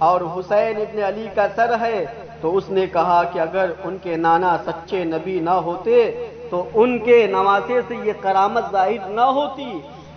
اور حسین ابن علی کا سر ہے، تو اس نے کہا کہ اگر ان کے نانا سچے نبی نہ ہوتے تو ان کے نواسے سے یہ کرامت ظاہر نہ ہوتی۔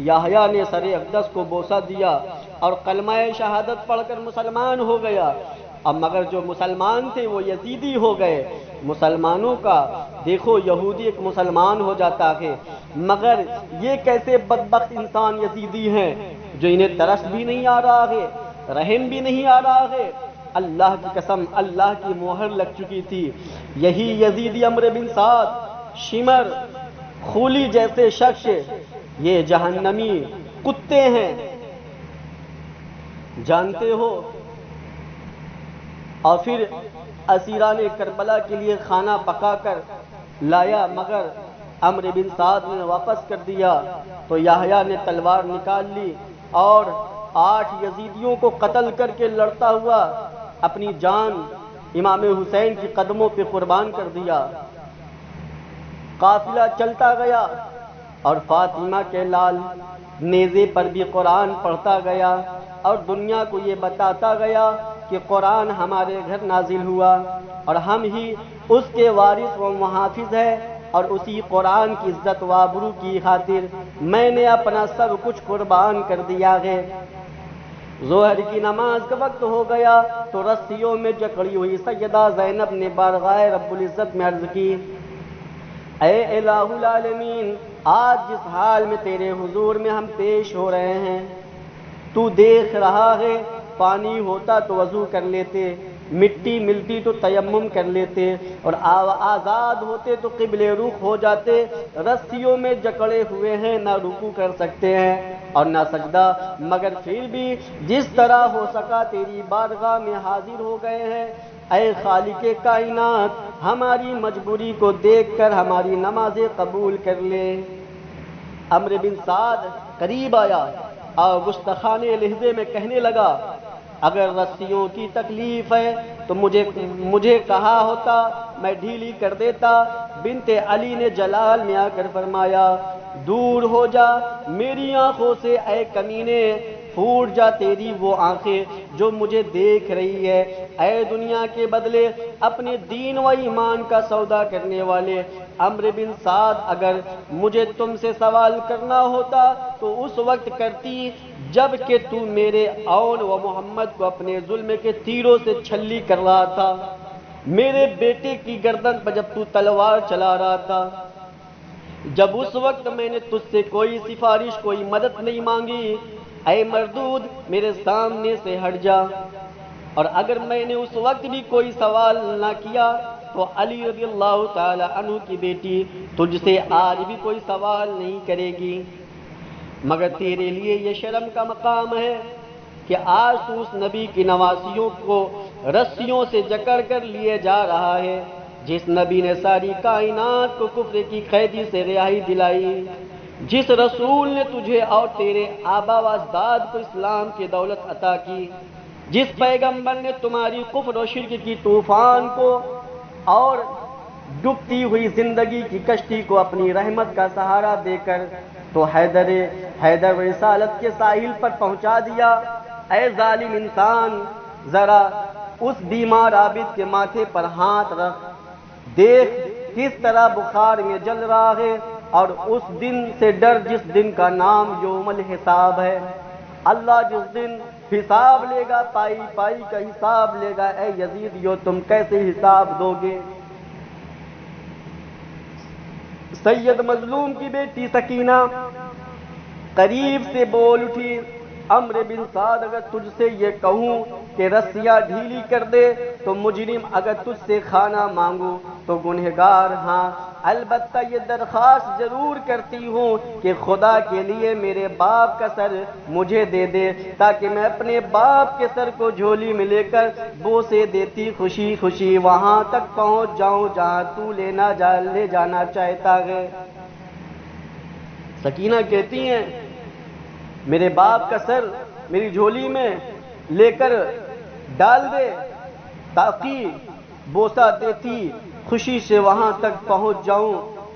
یحییٰ نے سر اقدس کو بوسہ دیا اور کلمہ شہادت پڑھ کر مسلمان ہو گیا۔ اب مگر جو مسلمان تھے وہ یزیدی ہو گئے۔ مسلمانوں کا دیکھو، یہودی ایک مسلمان ہو جاتا ہے، مگر یہ کیسے بدبخت انسان یزیدی ہیں جو انہیں ترس بھی نہیں آ رہا ہے، رحم بھی نہیں آ رہا ہے۔ اللہ کی قسم، اللہ کی مہر لگ چکی تھی۔ یہی یزیدی عمرو بن سعد، شمر، خولی جیسے شخص، یہ جہنمی کتے ہیں، جانتے ہو۔ اور پھر اسیران کربلا کے لیے کھانا پکا کر لایا، مگر عمرو بن سعد نے واپس کر دیا، تو یحییٰ نے تلوار نکال لی اور 8 یزیدیوں کو قتل کر کے لڑتا ہوا اپنی جان امام حسین کی قدموں پہ قربان کر دیا۔ قافلہ چلتا گیا اور فاطمہ کے لال نیزے پر بھی قرآن پڑھتا گیا اور دنیا کو یہ بتاتا گیا کہ قرآن ہمارے گھر نازل ہوا اور ہم ہی اس کے وارث و محافظ ہیں، اور اسی قرآن کی عزت و آبرو کی خاطر میں نے اپنا سب کچھ قربان کر دیا ہے۔ ظہر کی نماز کا وقت ہو گیا تو رسیوں میں جکڑی ہوئی سیدہ زینب نے بارگاہ رب العزت میں عرض کی، اے الہ العالمین، آج جس حال میں تیرے حضور میں ہم پیش ہو رہے ہیں، تو دیکھ رہا ہے، پانی ہوتا تو وضو کر لیتے، مٹی ملتی تو تیمم کر لیتے، اور آزاد ہوتے تو قبلے رخ ہو جاتے۔ رسیوں میں جکڑے ہوئے ہیں، نہ رکوع کر سکتے ہیں اور نہ سجدہ، مگر پھر بھی جس طرح ہو سکا تیری بارگاہ میں حاضر ہو گئے ہیں۔ اے خالق کائنات، ہماری مجبوری کو دیکھ کر ہماری نمازیں قبول کر لے۔ عمرو بن سعد قریب آیا اور گستاخانہ لہجے میں کہنے لگا، اگر رسیوں کی تکلیف ہے تو مجھے کہا ہوتا، میں ڈھیلی کر دیتا۔ بنت علی نے جلال میں آ کر فرمایا، دور ہو جا میری آنکھوں سے اے کمینے، پھوٹ جا تیری وہ آنکھیں جو مجھے دیکھ رہی ہے۔ اے دنیا کے بدلے اپنے دین و ایمان کا سودا کرنے والے عمرو بن سعد، اگر مجھے تم سے سوال کرنا ہوتا تو اس وقت کرتی جب کہ تو میرے اون و محمد کو اپنے ظلم کے تیروں سے چھلی کر رہا تھا، میرے بیٹے کی گردن پر جب تو تلوار چلا رہا تھا، جب اس وقت میں نے تجھ سے کوئی سفارش، کوئی مدد نہیں مانگی۔ اے مردود، میرے سامنے سے ہٹ جا، اور اگر میں نے اس وقت بھی کوئی سوال نہ کیا تو علی رضی اللہ تعالی عنہ کی بیٹی تجھ سے آج بھی کوئی سوال نہیں کرے گی۔ مگر تیرے لیے یہ شرم کا مقام ہے کہ آج تو اس نبی کی نواسیوں کو رسیوں سے جکڑ کر لیے جا رہا ہے جس نبی نے ساری کائنات کو کفر کی قیدی سے رہائی دلائی، جس رسول نے تجھے اور تیرے آبا و اجداد کو اسلام کی دولت عطا کی، جس پیغمبر نے تمہاری کفر و شرک کی طوفان کو اور ڈوبتی ہوئی زندگی کی کشتی کو اپنی رحمت کا سہارا دے کر تو حیدر رسالت کے ساحل پر پہنچا دیا۔ اے ظالم انسان، ذرا اس بیمار عابد کے ماتھے پر ہاتھ رکھ، دیکھ کس طرح بخار میں جل رہا ہے، اور اس دن سے ڈر جس دن کا نام یوم الحساب ہے۔ اللہ جس دن حساب لے گا، پائی پائی کا حساب لے گا۔ اے یزیدیو، تم کیسے حساب دو گے؟ سید مظلوم کی بیٹی سکینہ قریب سے بول اٹھی، عمرو بن سعد، اگر تجھ سے یہ کہوں کہ رسیاں ڈھیلی کر دے تو مجرم، اگر تجھ سے کھانا مانگوں تو گنہگار، ہاں البتہ یہ درخواست ضرور کرتی ہوں کہ خدا کے لیے میرے باپ کا سر مجھے دے دے تاکہ میں اپنے باپ کے سر کو جھولی میں لے کر بوسے دیتی خوشی خوشی وہاں تک پہنچ جاؤں جہاں تو لے جانا چاہتا ہے۔ سکینہ کہتی ہیں، میرے باپ کا سر میری جھولی میں لے کر ڈال دے تاکہ بوسہ دیتی خوشی سے وہاں تک پہنچ جاؤں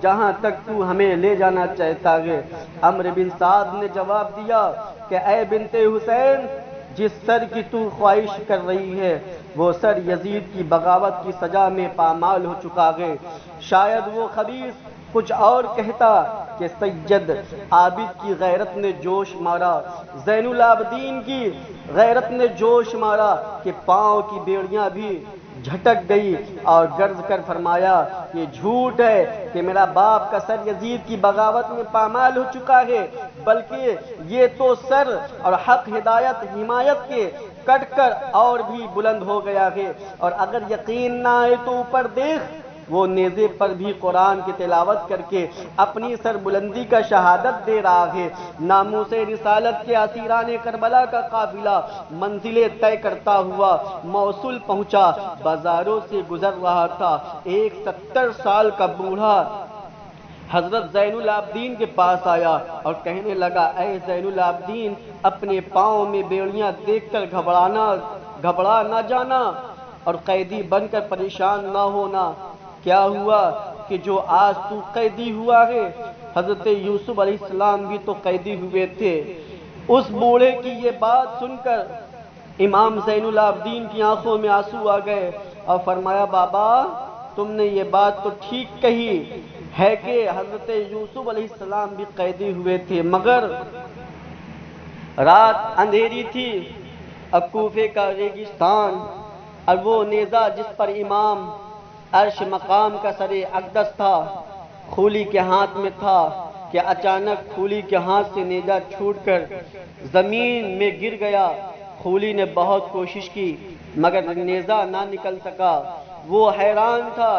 جہاں تک تو ہمیں لے جانا چاہتا ہے۔ عمرو بن سعد نے جواب دیا کہ اے بنت حسین، جس سر کی تو خواہش کر رہی ہے وہ سر یزید کی بغاوت کی سزا میں پامال ہو چکا ہے۔ شاید وہ خبیث کچھ اور کہتا کہ سید عابد کی غیرت نے جوش مارا، زین العابدین کی غیرت نے جوش مارا کہ پاؤں کی بیڑیاں بھی جھٹک گئی اور گرج کر فرمایا یہ جھوٹ ہے کہ میرا باپ کا سر یزید کی بغاوت میں پامال ہو چکا ہے، بلکہ یہ تو سر اور حق ہدایت حمایت کے کٹ کر اور بھی بلند ہو گیا ہے۔ اور اگر یقین نہ آئے تو اوپر دیکھ، وہ نیزے پر بھی قرآن کی تلاوت کر کے اپنی سر بلندی کا شہادت دے رہا ہے۔ ناموس رسالت کے اسیران کربلا کا قافلہ منزلیں طے کرتا ہوا موصل پہنچا، بازاروں سے گزر رہا تھا۔ ایک 70 سال کا بوڑھا حضرت زین العابدین کے پاس آیا اور کہنے لگا اے زین العابدین، اپنے پاؤں میں بیڑیاں دیکھ کر گھبرا نہ جانا اور قیدی بن کر پریشان نہ ہونا۔ کیا ہوا کہ جو آج تو قیدی ہوا ہے، حضرت یوسف علیہ السلام بھی تو قیدی ہوئے تھے۔ اس بوڑھے کی یہ بات سن کر امام زین العابدین کی آنکھوں میں آنسو آ گئے اور فرمایا بابا تم نے یہ بات تو ٹھیک کہی ہے کہ حضرت یوسف علیہ السلام بھی قیدی ہوئے تھے، مگر رات اندھیری تھی اور کوفے کا ریگستان، اور وہ نیزہ جس پر امام عرش مقام کا سر اقدس تھا خولی کے ہاتھ میں تھا کہ اچانک خولی کے ہاتھ سے نیزہ چھوٹ کر زمین میں گر گیا۔ خولی نے بہت کوشش کی مگر نیزہ نہ نکل سکا، وہ حیران تھا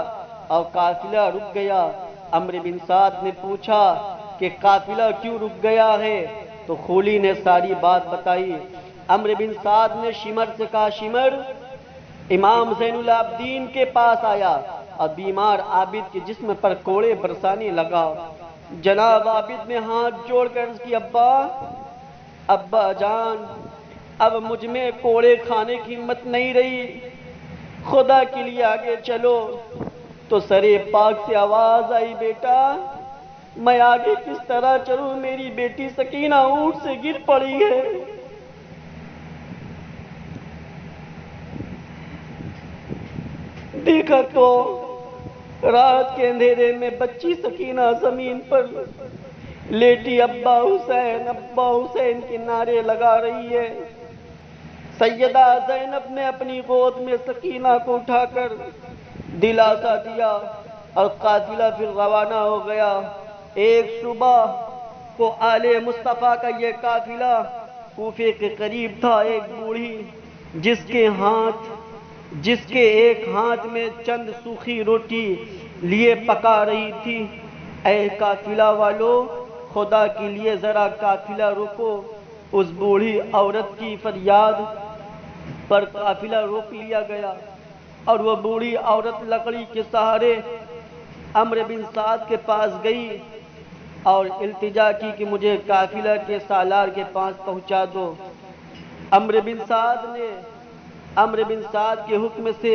اور قافلہ رک گیا۔ عمرو بن سعد نے پوچھا کہ قافلہ کیوں رک گیا ہے؟ تو خولی نے ساری بات بتائی۔ عمرو بن سعد نے شمر سے کہا شمر امام زین العابدین کے پاس آیا اور بیمار عابد کے جسم پر کوڑے برسانے لگا۔ جناب عابد نے ہاتھ جوڑ کر عرض کی ابا جان، اب مجھ میں کوڑے کھانے کی ہمت نہیں رہی، خدا کے لیے آگے چلو۔ تو سرے پاک سے آواز آئی بیٹا میں آگے کس طرح چلوں، میری بیٹی سکینہ اونٹ سے گر پڑی ہے۔ دیکھا تو رات کے اندھیرے میں بچی سکینہ زمین پر لیٹی ابا حسین کے نعرے لگا رہی ہے۔ سیدہ زینب نے اپنی گود میں سکینہ کو اٹھا کر دلاسا دیا اور قافلہ پھر روانہ ہو گیا۔ ایک صبح کو آل مصطفیٰ کا یہ قافلہ کوفے کے قریب تھا۔ ایک بوڑھی جس کے ایک ہاتھ میں چند سوکھی روٹی لیے پکا رہی تھی، اے قافلہ والو خدا کے لیے ذرا قافلہ روکو۔ اس بوڑھی عورت کی فریاد پر قافلہ روک لیا گیا اور وہ بوڑھی عورت لکڑی کے سہارے عمرو بن سعد کے پاس گئی اور التجا کی کہ مجھے قافلہ کے سالار کے پاس پہنچا دو۔ عمرو بن سعد کے حکم سے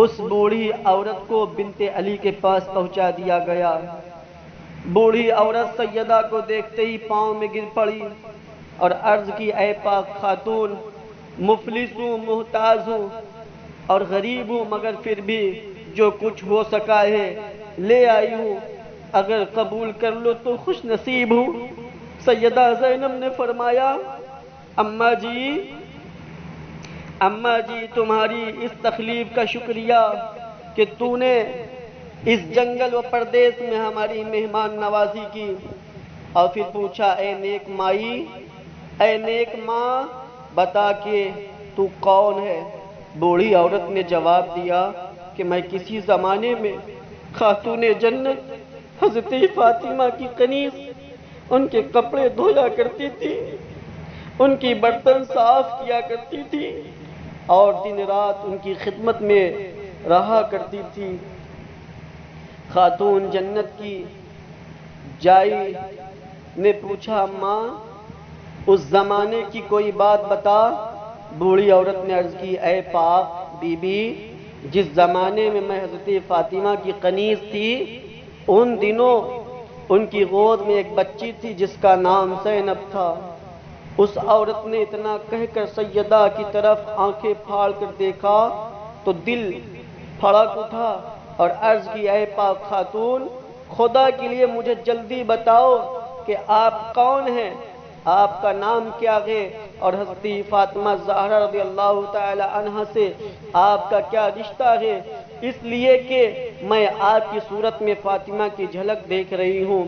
اس بوڑھی عورت کو بنت علی کے پاس پہنچا دیا گیا۔ بوڑھی عورت سیدہ کو دیکھتے ہی پاؤں میں گر پڑی اور عرض کی اے پاک خاتون، مفلس ہوں، محتاج ہوں اور غریب ہوں، مگر پھر بھی جو کچھ ہو سکا ہے لے آئی ہوں، اگر قبول کر لو تو خوش نصیب ہوں۔ سیدہ زینب نے فرمایا اماں جی تمہاری اس تخلیف کا شکریہ کہ تو نے اس جنگل و پردیس میں ہماری مہمان نوازی کی۔ اور پھر پوچھا اے نیک ماں بتا کہ تو کون ہے؟ بوڑھی عورت نے جواب دیا کہ میں کسی زمانے میں خاتون جنت حضرت فاطمہ کی کنیز ان کے کپڑے دھویا کرتی تھی، ان کی برتن صاف کیا کرتی تھی اور دن رات ان کی خدمت میں رہا کرتی تھی۔ خاتون جنت کی جائی نے پوچھا اماں اس زمانے کی کوئی بات بتا۔ بوڑھی عورت نے عرض کی اے پاک بی بی، جس زمانے میں میں حضرت فاطمہ کی کنیز تھی ان دنوں ان کی گود میں ایک بچی تھی جس کا نام زینب تھا۔ اس عورت نے اتنا کہہ کر سیدہ کی طرف آنکھیں پھاڑ کر دیکھا تو دل پھڑک اٹھا اور عرض کی، اے پاک خاتون، خدا کے لیے مجھے جلدی بتاؤ کہ آپ کون ہیں، آپ کا نام کیا ہے، اور حضرت فاطمہ زہرا رضی اللہ تعالی عنہا سے آپ کا کیا رشتہ ہے، اس لیے کہ میں آپ کی صورت میں فاطمہ کی جھلک دیکھ رہی ہوں۔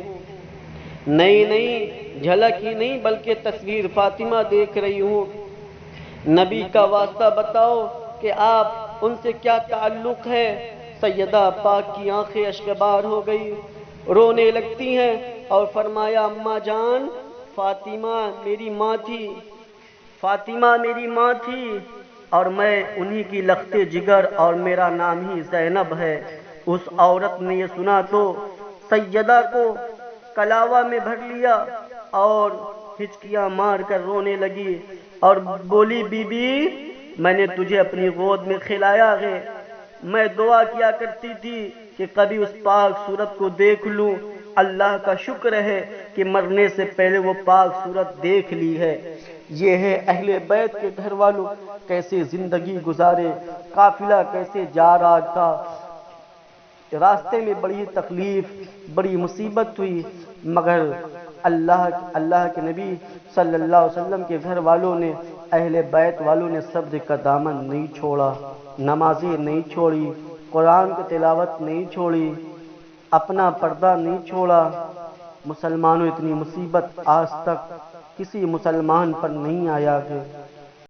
نہیں، جھلک ہی نہیں بلکہ تصویر فاطمہ دیکھ رہی ہوں۔ نبی کا واسطہ بتاؤ کہ آپ ان سے کیا تعلق ہے۔ سیدہ پاک کی آنکھیں اشکبار ہو گئی، رونے لگتی ہیں اور فرمایا، اماں جان، فاطمہ میری ماں تھی، فاطمہ میری ماں تھی، اور میں انہی کی لخت جگر، اور میرا نام ہی زینب ہے۔ اس عورت نے یہ سنا تو سیدہ کو کلاوہ میں بھر لیا اور ہچکیاں مار کر رونے لگی اور بولی، بی بی، میں نے تجھے اپنی گود میں کھلایا ہے، میں دعا کیا کرتی تھی کہ کبھی اس پاک صورت کو دیکھ لوں، اللہ کا شکر ہے کہ مرنے سے پہلے وہ پاک صورت دیکھ لی ہے۔ یہ ہے اہل بیت کے گھر والوں کیسے زندگی گزارے، قافلہ کیسے جا رہا تھا، راستے میں بڑی تکلیف، بڑی مصیبت ہوئی، مگر اللہ کے نبی صلی اللہ علیہ وسلم کے گھر والوں نے، اہل بیت والوں نے صبر کا دامن نہیں چھوڑا، نمازیں نہیں چھوڑی، قرآن کی تلاوت نہیں چھوڑی، اپنا پردہ نہیں چھوڑا۔ مسلمانوں، اتنی مصیبت آج تک کسی مسلمان پر نہیں آیا ہے۔